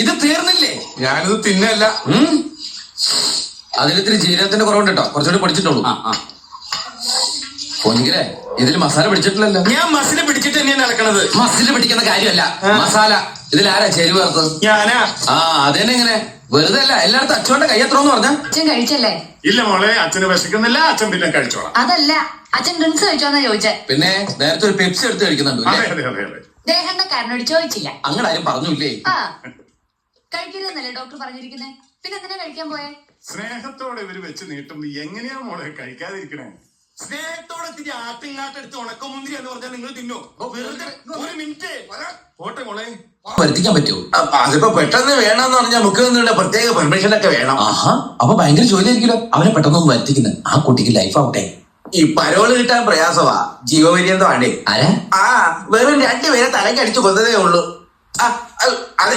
ഇത് തീർന്നില്ലേ? ഞാനിത് തിന്നല്ല. അതിലിത്തിരി ജീരകത്തിന്റെ കുറവുണ്ട് കേട്ടോ, കുറച്ചുകൂടി പഠിച്ചിട്ടുള്ളൂ. പൊന്നിക്കലേ, ഇതിൽ മസാല പിടിച്ചിട്ടില്ലല്ലോ. ഞാൻ മസില് പിടിച്ചിട്ട് തന്നെയാണ് നടക്കണത്. മസില് പിടിക്കുന്ന കാര്യമല്ല, മസാല. ഇതിലാരാ ചേരുവ ചേർത്തത്? ഞാനാ. അതന്നെ ഇങ്ങനെ വെറുതെ അല്ല. എല്ലായിടത്തും അച്ഛന്റെ കയ്യത്രോന്ന് പറഞ്ഞ അച്ഛൻ കഴിച്ചല്ലേ? ഇല്ല മോളെ, അച്ഛന് വിശക്കുന്നില്ല. അച്ഛൻ പിന്നെ കഴിച്ചോളാം. അതല്ല, അച്ഛൻ ഡ്രിങ്ക്സ് കഴിച്ചോന്നാ ചോദിച്ചേ. പിന്നെ നേരത്തെ ഒരു പെപ്സി എടുത്ത് കഴിക്കുന്നുണ്ടോ? അതെ അതെ അതെ അതെ. ദേഹണ്ണക്കാരനോട് ചോദിച്ചില്ല. അങ്ങനെ ആരും പറഞ്ഞില്ലേ? കഴിക്കരുതെന്നല്ലേ ഡോക്ടർ പറഞ്ഞിരിക്കുന്നേ? പിന്നെ എന്തിനാ കഴിക്കാൻ പോയെ? സ്നേഹത്തോടെ ഇവര് വെച്ച് നീട്ടുമ്പോ എങ്ങനെയാ മോളെ കഴിക്കാതിരിക്കണേ? സ്നേഹത്തോടെ തിരി ആട്ടിങ്ങാട്ടെടുത്ത് ഉണക്കമുന്തിരി എന്ന് പറഞ്ഞാൽ നിങ്ങൾ തിന്നോ? വെറുതെ ഒരു മിനിറ്റ് പോട്ടെ മോളെ. വരുത്തിക്കാൻ പറ്റുമോ? അതിപ്പോ പെട്ടെന്ന് വേണമെന്ന് പറഞ്ഞാൽ മുഖ്യമന്ത്രിയുടെ പ്രത്യേക പെർമിഷൻ ഒക്കെ വേണം. ആഹാ, അപ്പൊ ഭയങ്കര ജോലിയായിരിക്കുമല്ലോ. അവനെ പെട്ടെന്നൊന്നും വരുത്തിക്കുന്നത്. ആ കുട്ടിക്ക് ലൈഫ് ആവട്ടെ. ഈ പരോള് കിട്ടാൻ പ്രയാസമാ, ജീവപര്യന്തമാണേ. ആരാ? വെറും 2 പേരെ തലക്കടിച്ചു കൊന്നതേ ഉള്ളൂ. അതെ,